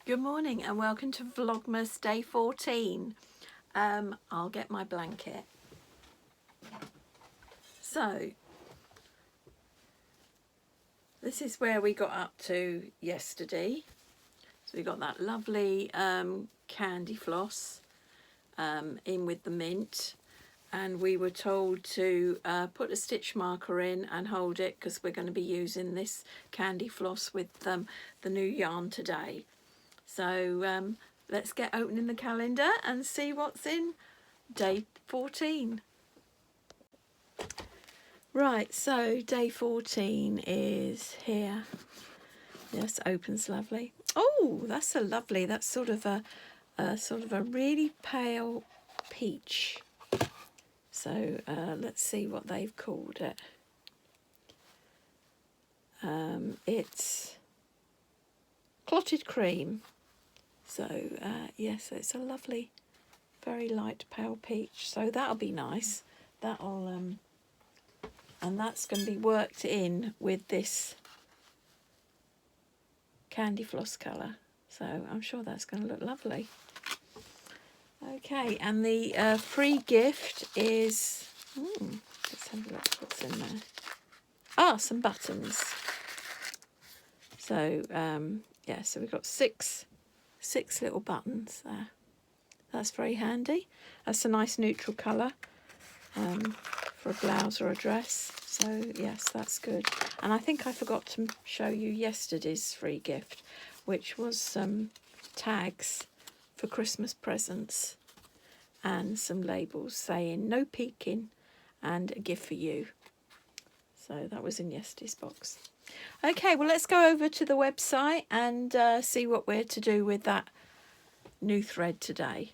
Good morning and welcome to Vlogmas day 14. I'll get my blanket. So, this is where we got up to yesterday. So we got that lovely candy floss in with the mint. And we were told to put a stitch marker in and hold it because we're going to be using this candy floss with the new yarn today. So let's get opening the calendar and see what's in day 14. Right, so day 14 is here. Yes, opens lovely. Oh, that's a lovely. That's sort of a really pale peach. So let's see what they've called it. It's clotted cream. So yes, it's a lovely, very light pale peach. So that'll be nice. That'll and that's going to be worked in with this candy floss colour. So I'm sure that's going to look lovely. Okay, and the free gift is, let's have a look what's in there. Ah, some buttons. So yeah, so we've got six little buttons there. That's very handy. That's a nice neutral colour for a blouse or a dress. So yes, that's good. And I think I forgot to show you yesterday's free gift, which was some tags for Christmas presents and some labels saying no peeking and a gift for you. So that was in yesterday's box. Okay, well let's go over to the website and see what we're to do with that new thread today.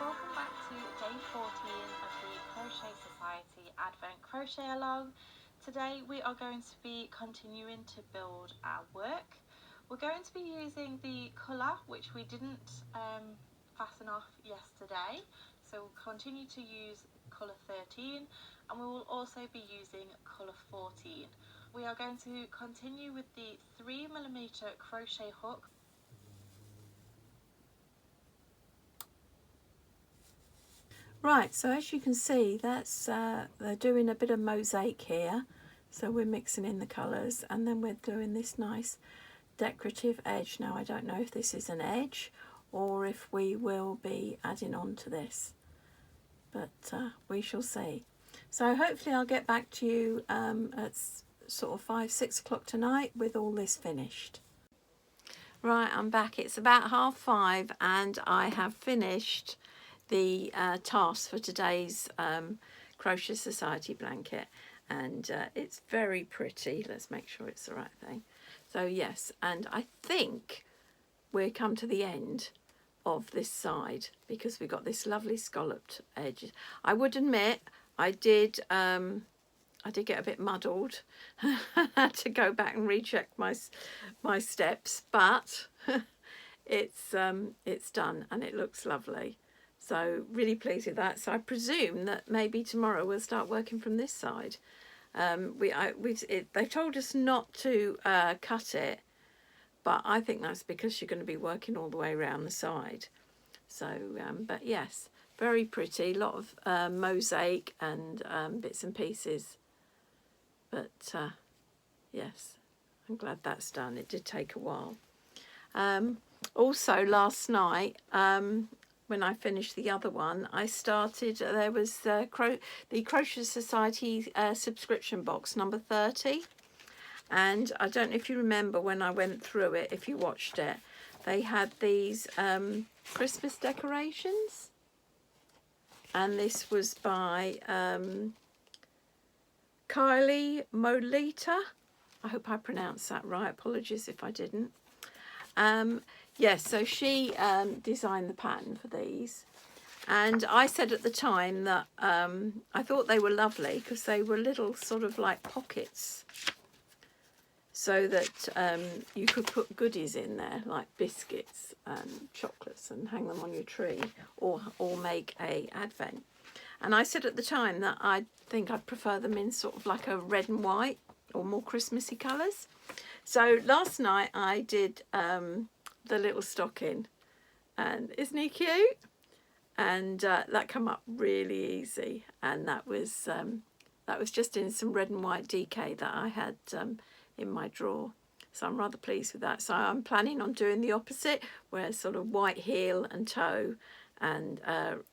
Welcome back to day 14 of the Crochet Society Advent Crochet Along. Today we are going to be continuing to build our work. We're going to be using the colour which we didn't fasten off yesterday, so we'll continue to use colour 13 and we will also be using colour 14. We are going to continue with the 3mm crochet hook. Right, so as you can see, that's they're doing a bit of mosaic here. So we're mixing in the colours and then we're doing this nice decorative edge. Now I don't know if this is an edge or if we will be adding on to this, but we shall see. So hopefully I'll get back to you at sort of 5-6 o'clock tonight with all this finished. Right, I'm back. It's about 5:30 and I have finished the task for today's Crochet Society blanket, and it's very pretty. Let's make sure it's the right thing. So yes, and I think we've come to the end of this side because we've got this lovely scalloped edge. I would admit I did get a bit muddled. I had to go back and recheck my steps, but it's done and it looks lovely. So really pleased with that. So I presume that maybe tomorrow we'll start working from this side. They told us not to cut it, but I think that's because you're going to be working all the way around the side. So, but yes, very pretty. A lot of mosaic and bits and pieces. But yes, I'm glad that's done. It did take a while. Also last night, when I finished the other one, I started, there was the Crochet Society subscription box number 30. And I don't know if you remember when I went through it, if you watched it, they had these Christmas decorations. And this was by Kylie Molita. I hope I pronounced that right. Apologies if I didn't. Yes, so she designed the pattern for these, and I said at the time that I thought they were lovely because they were little sort of like pockets. so that you could put goodies in there like biscuits and chocolates and hang them on your tree, or make a advent. And I said at the time that I think I'd prefer them in sort of like a red and white or more Christmassy colours. So last night I did the little stocking, and isn't he cute? And that came up really easy, and that was just in some red and white DK that I had in my drawer. So I'm rather pleased with that. So I'm planning on doing the opposite, where sort of white heel and toe and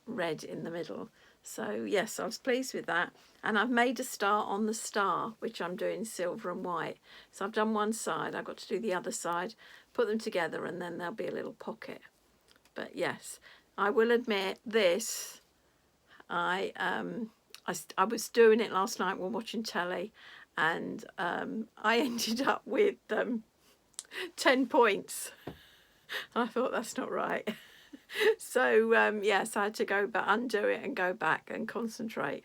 red in the middle. So yes, I was pleased with that. And I've made a star on the star, which I'm doing silver and white. So I've done one side, I've got to do the other side, put them together, and then there'll be a little pocket. But yes, I will admit this, I was doing it last night while watching telly, and I ended up with 10 points. I thought, that's not right. So yes, I had to go back, undo it and go back and concentrate,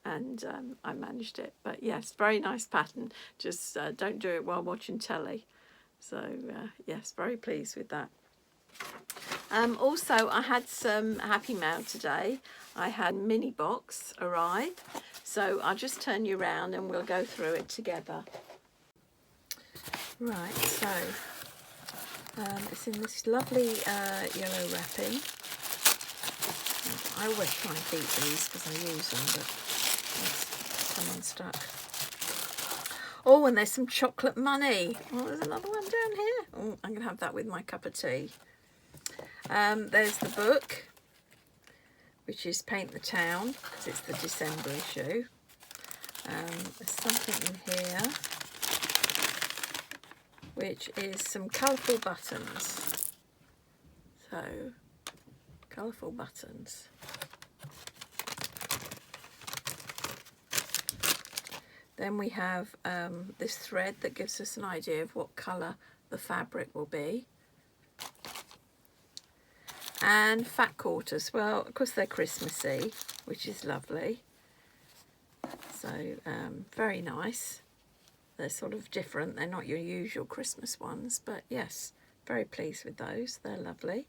and I managed it. But yes, very nice pattern. Just don't do it while watching telly. So yes, very pleased with that. Also, I had some happy mail today. I had mini box arrive, so I'll just turn you around and we'll go through it together. Right, so it's in this lovely yellow wrapping. I always try and keep these because I use them, but there's some unstuck. Oh, and there's some chocolate money. Oh, there's another one down here. Oh, I'm going to have that with my cup of tea. There's the book, which is Paint the Town, because it's the December issue. There's something in here, which is some colourful buttons. So, colourful buttons. Then we have this thread that gives us an idea of what colour the fabric will be. And fat quarters. Well, of course they're Christmassy, which is lovely. So very nice. They're sort of different. They're not your usual Christmas ones, but yes, very pleased with those. They're lovely.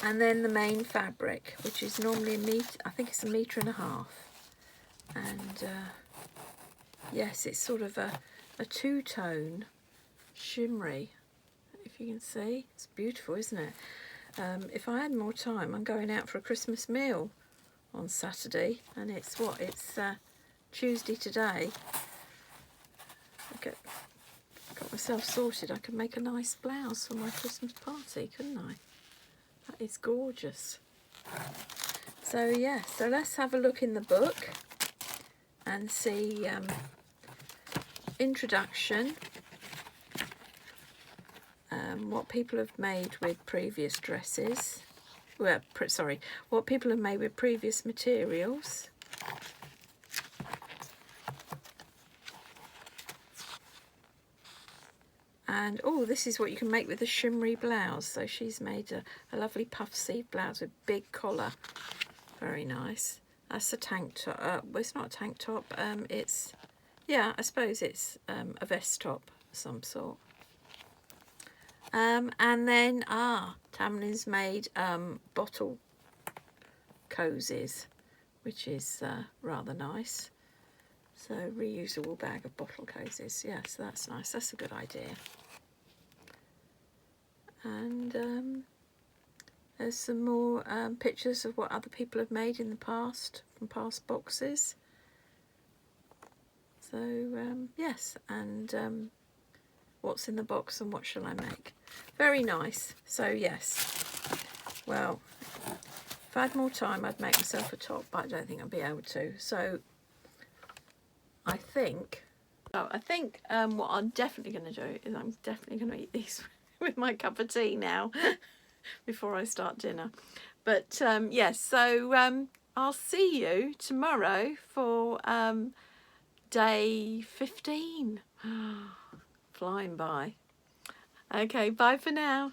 And then the main fabric, which is normally I think it's 1.5 meters. And yes, it's sort of a two-tone shimmery. If you can see, it's beautiful, isn't it? If I had more time, I'm going out for a Christmas meal on Saturday, and it's Tuesday today. I got myself sorted. I could make a nice blouse for my Christmas party, couldn't I? That is gorgeous. So yeah, so let's have a look in the book and see introduction. What people have made with previous dresses. Well, sorry, what people have made with previous materials. And oh, this is what you can make with a shimmery blouse. So she's made a lovely puff sleeve blouse with big collar. Very nice. That's a tank top. Well, it's not a tank top. It's, yeah, I suppose it's a vest top of some sort. And then, Tamlin's made bottle cozies, which is rather nice. So, reusable bag of bottle cozies. Yes, that's nice. That's a good idea. And there's some more pictures of what other people have made in the past, from past boxes. So, yes, and what's in the box and what shall I make. Very nice. So yes, well, if I had more time I'd make myself a top, but I don't think I'll be able to. So I think what I'm definitely going to do is I'm definitely going to eat these with my cup of tea now before I start dinner. But yes, so I'll see you tomorrow for day 15. Flying by. Okay, bye for now.